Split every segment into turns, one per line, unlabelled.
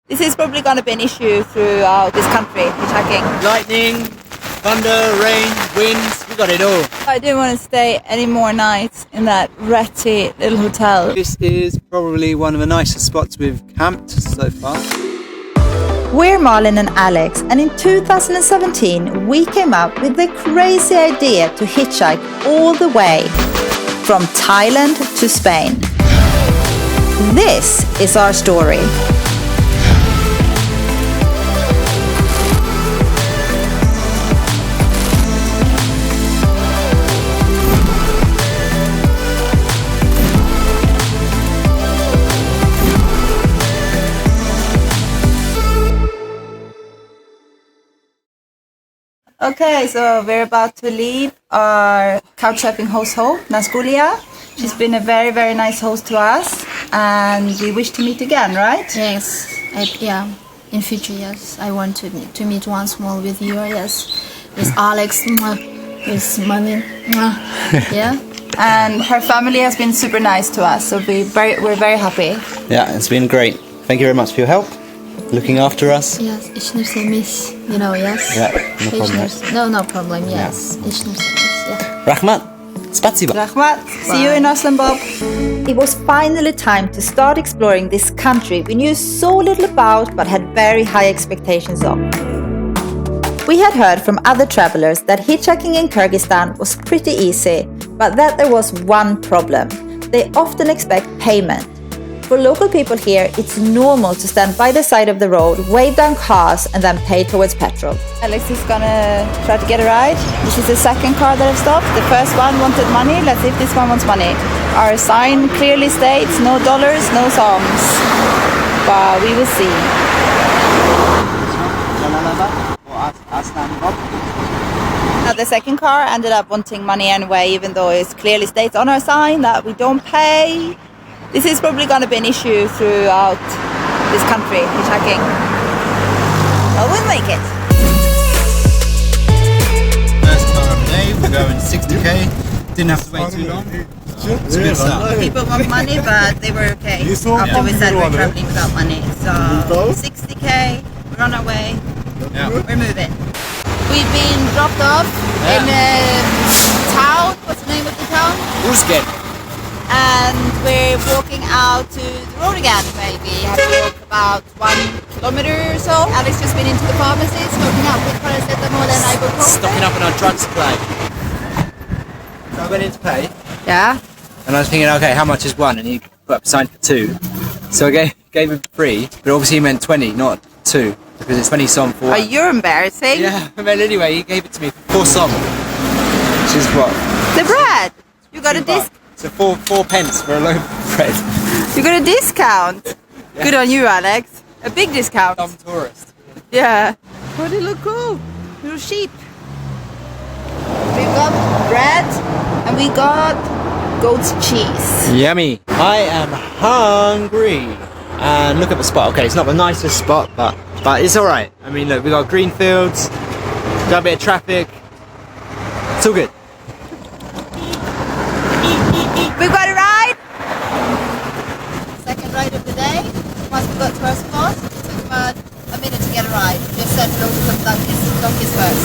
This is probably going to be an issue throughout this country, hitchhiking.
Lightning, thunder, rain, winds, we got it all.
I didn't want to stay any more nights in that ratty little hotel.
This is probably one of the nicest spots we've camped so far.
We're Malin and Alex, and in 2017 we came up with the crazy idea to hitchhike all the way from Thailand to Spain. This is our story.
Okay, so we're about to leave our couchsurfing host, Naskulia. She's been a very, very nice host to us, and we wish to meet again, right?
Yes, in future, yes. I want to meet once more with you, yes. With Alex, with Malin, yeah.
And her family has been super nice to us, so we're very happy.
Yeah, it's been great. Thank you very much for your help, looking after us.
Yes, ich nurse miss, yes.
Yeah, no problem.
No problem, yes. Ich nurse miss, yeah.
Rahmat, spasiba.
Rahmat, see you in Arslanbob.
It was finally time to start exploring this country we knew so little about but had very high expectations of. We had heard from other travelers that hitchhiking in Kyrgyzstan was pretty easy, but that there was one problem. They often expect payment. For local people here, it's normal to stand by the side of the road, wave down cars, and then pay towards petrol.
Alex is gonna try to get a ride. This is the second car that I've stopped. The first one wanted money. Let's see if this one wants money. Our sign clearly states no dollars, no songs. But we will see. Now the second car ended up wanting money anyway, even though it clearly states on our sign that we don't pay. This is probably going to be an issue throughout this country, hitchhiking. But we'll make it.
First car of the day, we're going 60k. Didn't have to wait too long. It's a good start.
People want money, but they were okay after we said we're traveling without money. So 60k, we're on our way.
Yeah.
We're moving. We've been dropped off in a town. What's the name of the town?
Rusket.
And we're walking out to the road again, maybe. Have to walk about 1 kilometer or so. Alex just been into the pharmacy, stocking up with paracetamol and ibuprofen.
Stocking up on our drug supply. So I went in to pay.
Yeah.
And I was thinking, okay, how much is one? And he put up a sign for 2. So I gave him 3, but obviously he meant 20, not 2. Because it's 20 som for one.
Oh, you're embarrassing.
Yeah, well anyway, he gave it to me for 4 som. Which is what?
The bread. You got a disc.
So 4 pence for a loaf of bread.
You got a discount.
Yeah.
Good on you, Alex. A big discount.
Dumb tourist.
Yeah. Oh, they look cool. Little sheep. We've got bread and we got goat's cheese.
Yummy. I am hungry. And look at the spot. Okay, it's not the nicest spot, but it's alright. I mean, look, we got green fields, got a bit of traffic. It's all good.
We've got a ride. Second ride of the day. Once we got to our spot, it took about a minute to get a ride. Just said no to some donkeys first.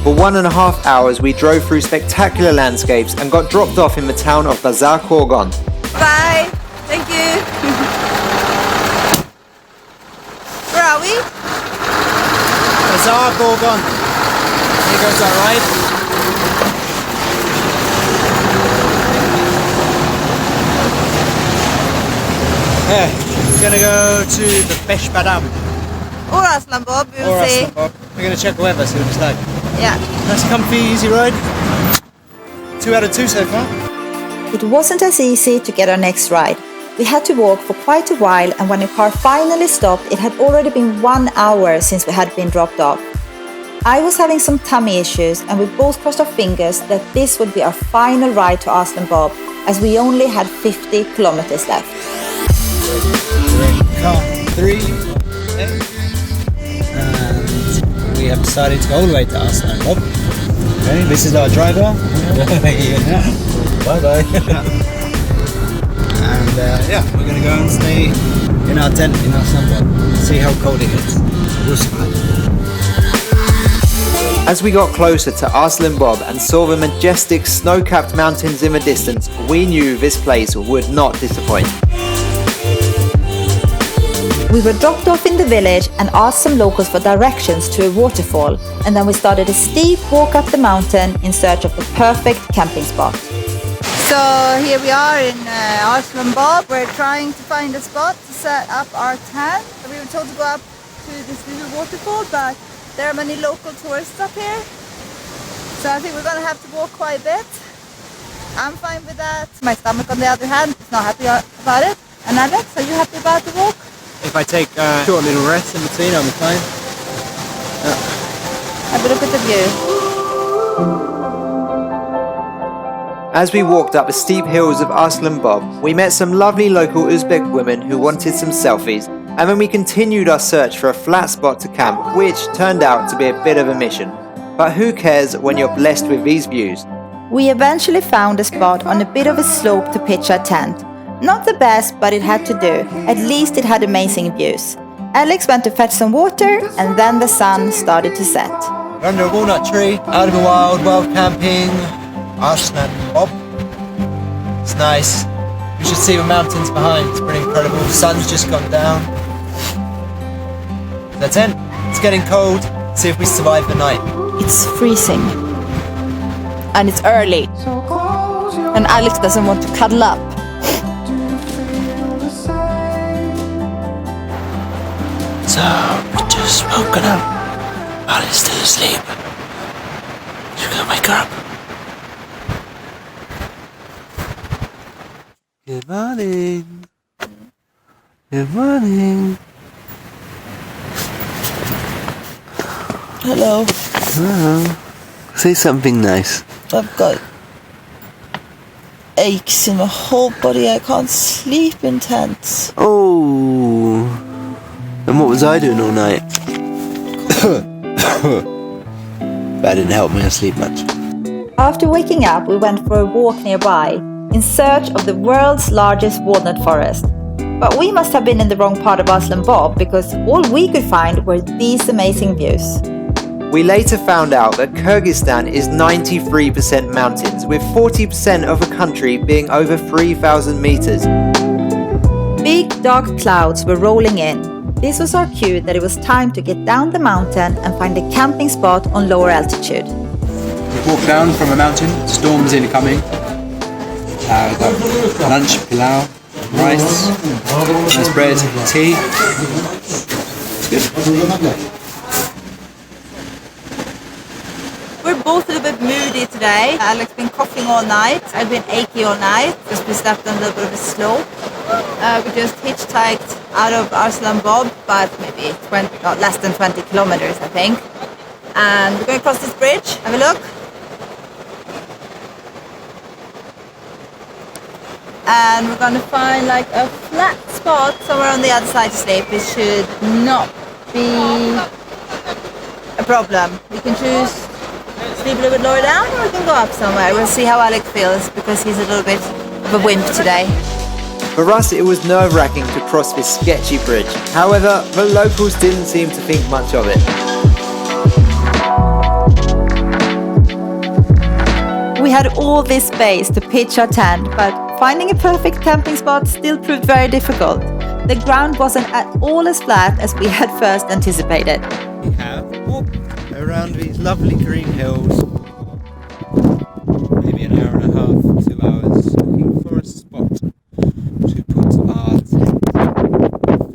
For 1.5 hours, we drove through spectacular landscapes and got dropped off in the town of Bazar Korgon.
Bye. Thank you. Where are we?
Bazar Korgon. Here goes our ride. Yeah, we're gonna go to the Besh Badam.
Or Arslanbob, we'll
Or
see.
Arslanbob. We're gonna check the weather, see what it's like.
Yeah.
Nice comfy, easy ride. 2 out of 2 so far.
It wasn't as easy to get our next ride. We had to walk for quite a while, and when the car finally stopped, it had already been 1 hour since we had been dropped off. I was having some tummy issues, and we both crossed our fingers that this would be our final ride to Arslanbob, as we only had 50 kilometers left.
Car 3, and we we have decided to go all the way to Arslanbob. Okay, this is our driver. Bye bye. And yeah, we're going to go and stay in our tent in Arslanbob. See how cold it gets. We'll survive. As we got closer to Arslanbob and saw the majestic snow-capped mountains in the distance, we knew this place would not disappoint.
We were dropped off in the village and asked some locals for directions to a waterfall, and then we started a steep walk up the mountain in search of the perfect camping spot.
So here we are in Arslanbob. We're trying to find a spot to set up our tent. We were told to go up to this little waterfall, but there are many local tourists up here. So I think we're going to have to walk quite a bit. I'm fine with that. My stomach, on the other hand, is not happy about it. And Alex, are you happy about the walk?
If I take a short little rest in between, I'll be fine.
Have a look at the view.
As we walked up the steep hills of Arslanbob, we met some lovely local Uzbek women who wanted some selfies, and then we continued our search for a flat spot to camp, which turned out to be a bit of a mission. But who cares when you're blessed with these views?
We eventually found a spot on a bit of a slope to pitch our tent. Not the best, but it had to do. At least it had amazing views. Alex went to fetch some water, and then the sun started to set.
We're under a walnut tree, out of the wild camping, Arslanbob. It's nice. You should see the mountains behind, it's pretty incredible. The sun's just gone down. That's it. It's getting cold. See if we survive the night.
It's freezing. And it's early. And Alex doesn't want to cuddle up.
So, we just woken up. Malin's still asleep. Should we go wake her up? Good morning. Good morning.
Hello.
Hello. Say something nice.
I've got aches in my whole body. I can't sleep in tents.
Oh. And what was I doing all night? That didn't help me sleep much.
After waking up, we went for a walk nearby in search of the world's largest walnut forest. But we must have been in the wrong part of Arslanbob because all we could find were these amazing views.
We later found out that Kyrgyzstan is 93% mountains, with 40% of the country being over 3,000 meters.
Big dark clouds were rolling in. This was our cue that it was time to get down the mountain and find a camping spot on lower altitude.
We walked down from a mountain, storms incoming. Got lunch, pilau, rice, nice bread, tea. It's good.
We're both a little bit moody today. Alex been coughing all night. I've been achy all night because we slept on a little bit of a slope. We just hitchhiked out of Arslanbob, but maybe less than 20 kilometers, I think. And we're going to cross this bridge. Have a look. And we're going to find like a flat spot somewhere on the other side to sleep. It should not be a problem. We can choose sleep a little bit lower down, or we can go up somewhere. We'll see how Alex feels because he's a little bit of a wimp today.
For us, it was nerve-wracking to cross this sketchy bridge. However, the locals didn't seem to think much of it.
We had all this space to pitch our tent, but finding a perfect camping spot still proved very difficult. The ground wasn't at all as flat as we had first anticipated.
We have walked around these lovely green hills, maybe an hour and a half, 2 hours, looking for a spot to put our tent.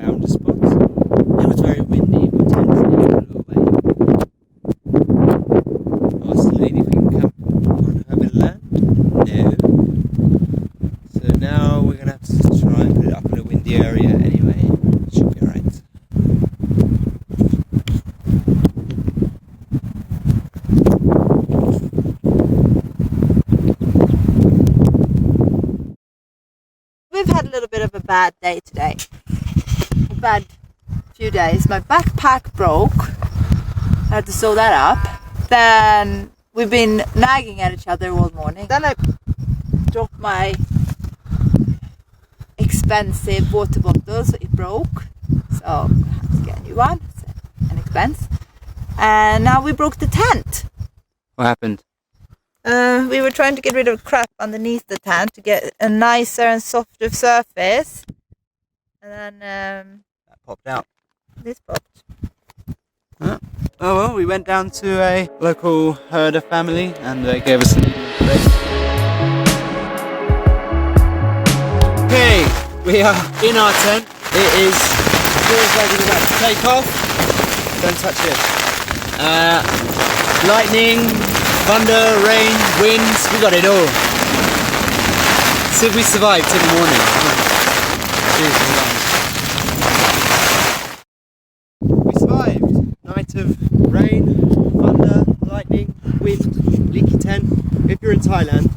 Found a spot. It was very windy, but the tent needed a little way. Asked the lady if we can camp on her bit of land. No. So now we're going to have to try and put it up in a windy area anyway. Should be alright.
We've had a little bit of a bad day today. A bad few days. My backpack broke I had to sew that up. Then we've been nagging at each other all morning. Then I dropped my expensive water bottle, so it broke. So I had to get a new one. It's an expense. And now we broke the tent.
What happened?
We were trying to get rid of crap underneath the tent to get a nicer and softer surface. And then
That popped out.
this popped.
Oh well, we went down to a local herder family and they gave us a break. Okay, we are in our tent. It is feels like it's about to take off. Don't touch it. Lightning, thunder, rain, winds, we got it all. See if we survive till the morning. We survived. Night of rain, thunder, lightning, wind, leaky tent. If you're in Thailand,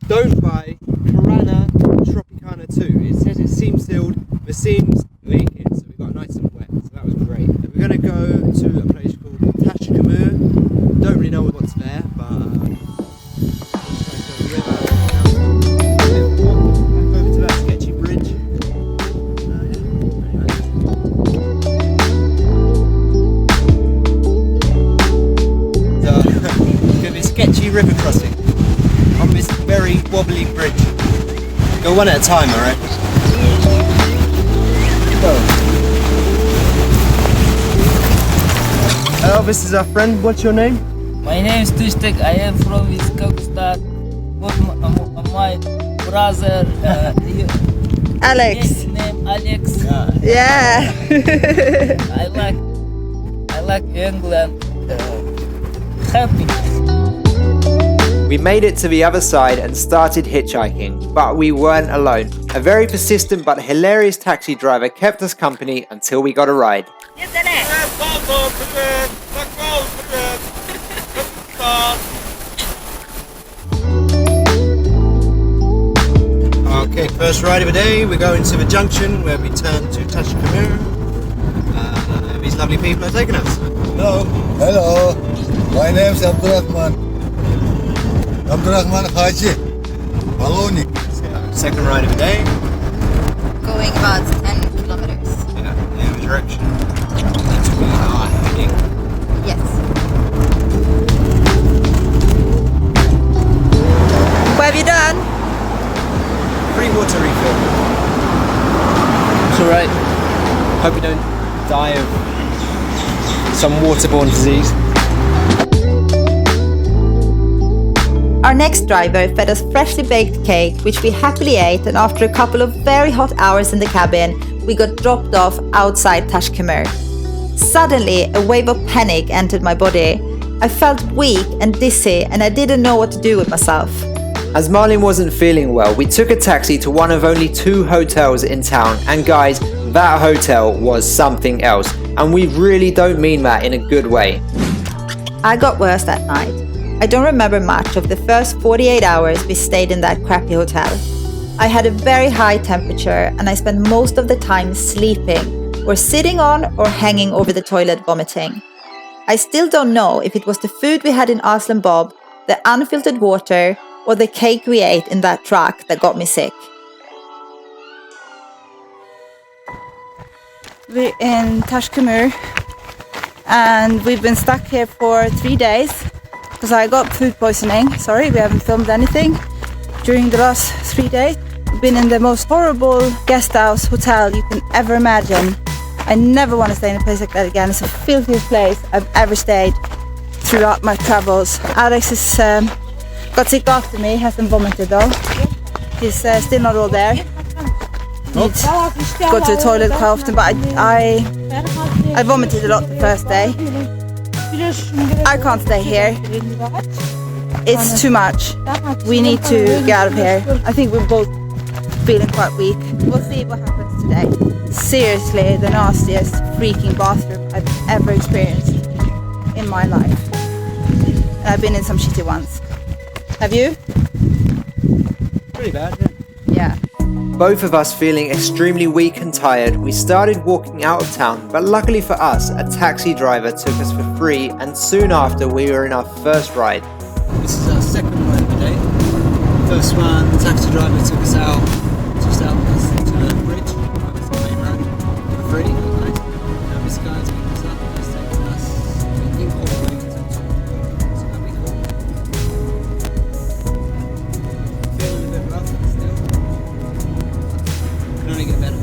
don't buy Piranha Tropicana 2. It says it's seam sealed, the seams leaking, so we got nice and wet. So that was great. We're going to go to a place called Tashkumyr. Don't really know what's there, but over to that sketchy bridge. It's going to be a sketchy river crossing on this very wobbly bridge. Go one at a time, alright? Hello, this is our friend. What's your name?
My name is Tushtek. I am from Caucasus. My brother,
Alex.
his name Alex.
Yeah.
I like England. Happy.
We made it to the other side and started hitchhiking, but we weren't alone. A very persistent but hilarious taxi driver kept us company until we got a ride. Okay, first ride of the day. We're going to the junction where we turn to Tashkumyr. These lovely people are taking us.
Hello. Hello. My name is Abdurrahman. Abdurrahman Haji. Baloni.
Second ride of the day.
Going about 10 kilometers.
Yeah, in the direction that we are heading.
Yes. What have you done?
Free water refill. It's alright. Hope you don't die of some waterborne disease.
Our next driver fed us freshly baked cake, which we happily ate, and after a couple of very hot hours in the cabin, we got dropped off outside Tashkumyr. Suddenly, a wave of panic entered my body. I felt weak and dizzy, and I didn't know what to do with myself.
As Malin wasn't feeling well, we took a taxi to one of only 2 hotels in town, and guys, that hotel was something else, and we really don't mean that in a good way.
I got worse that night. I don't remember much of the first 48 hours we stayed in that crappy hotel. I had a very high temperature and I spent most of the time sleeping or sitting on or hanging over the toilet vomiting. I still don't know if it was the food we had in Arslanbob, the unfiltered water, or the cake we ate in that truck that got me sick.
We're in Tashkumyr and we've been stuck here for 3 days because I got food poisoning. Sorry, we haven't filmed anything during the last 3 days. We've been in the most horrible guest house hotel you can ever imagine. I never want to stay in a place like that again. It's the filthiest place I've ever stayed throughout my travels. Alex has got sick after me, hasn't vomited though. He's still not all there. Needs to go to the toilet quite often, but I vomited a lot the first day. I can't stay here. It's too much. We need to get out of here. I think we're both feeling quite weak. We'll see what happens today. Seriously, the nastiest freaking bathroom I've ever experienced in my life. And I've been in some shitty ones. Have you?
Pretty bad,
Yeah.
Both of us feeling extremely weak and tired, we started walking out of town, but luckily for us, a taxi driver took us for free, and soon after we were in our first ride.
This is our second ride of the day. First one, the taxi driver took us out, just out to the bridge, out to the main road, for free. Nice. Now this guy's picked us up, he's taken us, I think, all the way to Tashkumyr. So that'll be cool. Feeling a bit rough still. Can only get better.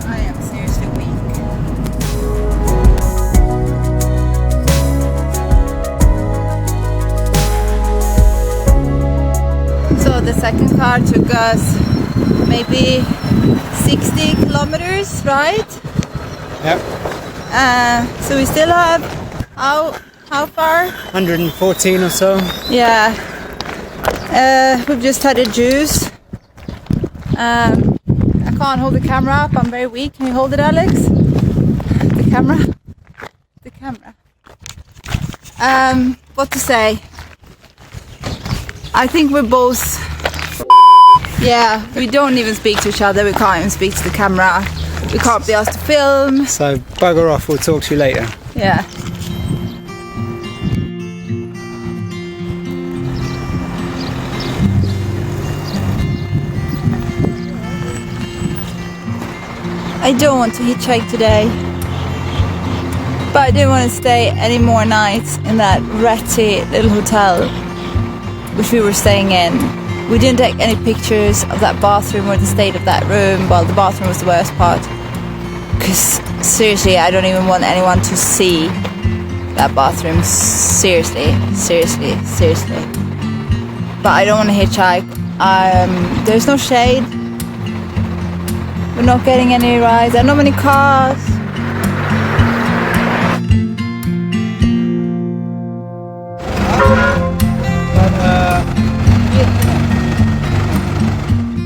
I am seriously weak. So the second car took us maybe 60 kilometers, right?
Yep.
So we still have how far?
114 or so.
Yeah. We've just had a juice. I can't hold the camera up. I'm very weak. Can you hold it, Alex? The camera. The camera. What to say? I think we're both. Yeah, we don't even speak to each other. We can't even speak to the camera. We can't be asked to film.
So bugger off, we'll talk to you later.
Yeah. I don't want to hitchhike today, but I didn't want to stay any more nights in that ratty little hotel which we were staying in. We didn't take any pictures of that bathroom or the state of that room. Well, the bathroom was the worst part, because seriously, I don't even want anyone to see that bathroom. Seriously. But I don't want to hitchhike. There's no shade. We're not getting any rides. There are not many cars.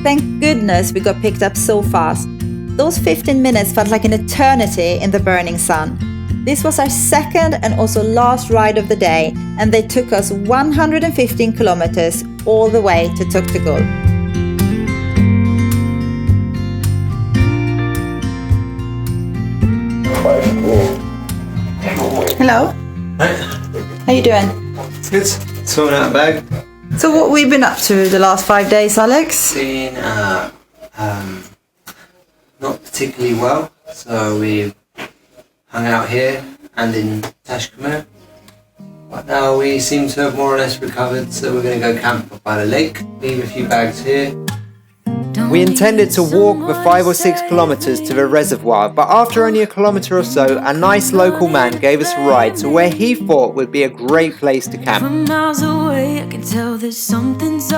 Thank goodness we got picked up so fast. Those 15 minutes felt like an eternity in the burning sun. This was our second and also last ride of the day, and they took us 115 kilometers all the way to Tashkumyr.
Hello.
Right.
How you doing?
It's good. Sorting out a bag.
So what we've been up to the last 5 days, Alex?
Been not particularly well, so we hung out here and in Tashkumyr. But now we seem to have more or less recovered, so we're going to go camp by the lake, leave a few bags here. We intended to walk the 5 or 6 kilometers to the reservoir, but after only a kilometer or so, a nice local man gave us a ride to where he thought would be a great place to camp.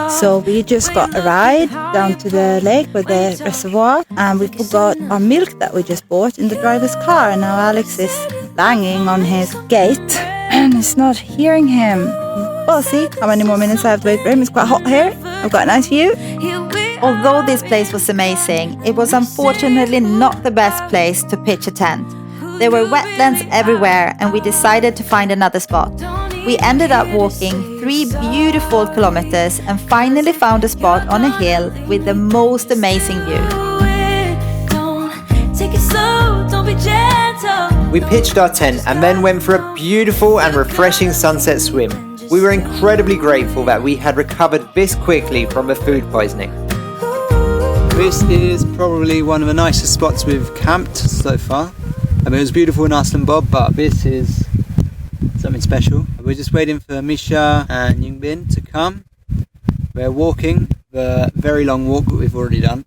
So we just got a ride down to the lake with the reservoir, and we forgot our milk that we just bought in the driver's car, and now Alex is banging on his gate and is not hearing him. We'll see how many more minutes I have to wait for him. It's quite hot here. I've got a nice view.
Although this place was amazing, it was unfortunately not the best place to pitch a tent. There were wetlands everywhere, and we decided to find another spot. We ended up walking 3 beautiful kilometers and finally found a spot on a hill with the most amazing view.
We pitched our tent and then went for a beautiful and refreshing sunset swim. We were incredibly grateful that we had recovered this quickly from the food poisoning.
This is probably one of the nicest spots we've camped so far. I mean, it was beautiful in Arslanbob, but this is something special. We're just waiting for Misha and Yungbin to come. We're walking the very long walk that we've already done,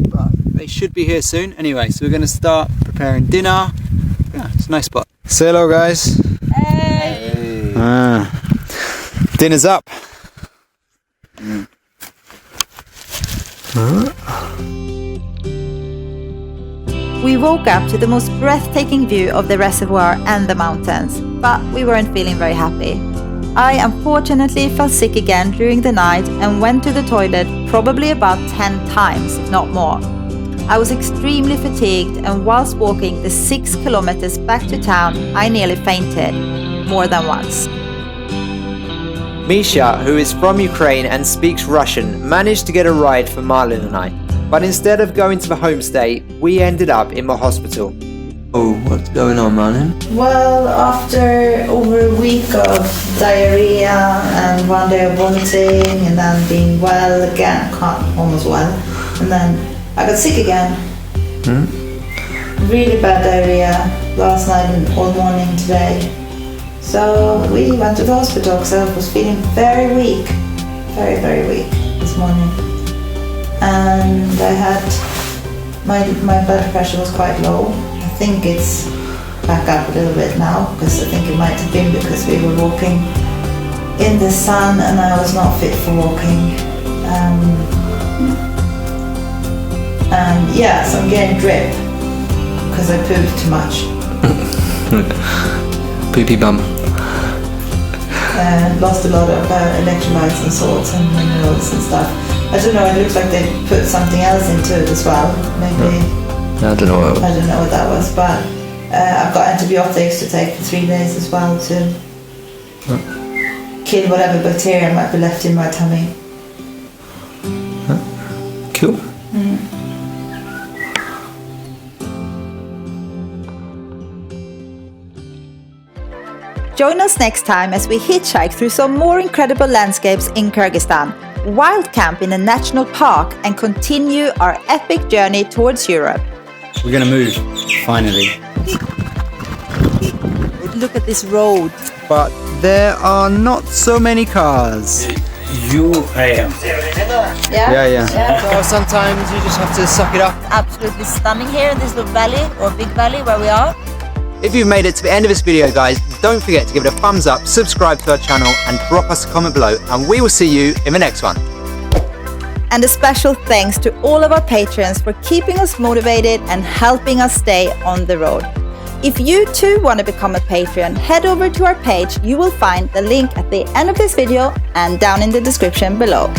but they should be here soon. Anyway, so we're going to start preparing dinner. Yeah, it's a nice spot. Say hello, guys.
Hey!
Dinner's up.
We woke up to the most breathtaking view of the reservoir and the mountains, but we weren't feeling very happy. I unfortunately fell sick again during the night and went to the toilet probably about 10 times, if not more. I was extremely fatigued, and whilst walking the 6 kilometers back to town, I nearly fainted more than once.
Misha, who is from Ukraine and speaks Russian, managed to get a ride for Malin and I. But instead of going to the homestay, we ended up in the hospital.
Oh, what's going on, Malin?
Well, after over a week of diarrhea and 1 day of vomiting and then being well again, almost well, and then I got sick again. Really bad diarrhea last night and all morning today. So we went to the hospital because I was feeling very weak, very, very weak this morning. And I had, my blood pressure was quite low. I think it's back up a little bit now because I think it might have been because we were walking in the sun and I was not fit for walking. And yeah, so I'm getting drip because I pooped too much.
Poopy bum.
Lost a lot of electrolytes and salts and minerals and stuff. I don't know, it looks like they put something else into it as well. Maybe.
I don't know what.
I don't know what that was, but I've got antibiotics to take for 3 days as well to kill whatever bacteria might be left in my tummy.
Cool.
Join us next time as we hitchhike through some more incredible landscapes in Kyrgyzstan, wild camp in a national park, and continue our epic journey towards Europe.
We're gonna move, finally.
Look at this road.
But there are not so many cars.
Yeah?
Yeah.
So sometimes you just have to suck it up.
Absolutely stunning here in this little valley or big valley where we are.
If you've made it to the end of this video, guys, don't forget to give it a thumbs up, subscribe to our channel, and drop us a comment below, and we will see you in the next one.
And a special thanks to all of our patrons for keeping us motivated and helping us stay on the road. If you too want to become a patron, head over to our page. You will find the link at the end of this video and down in the description below.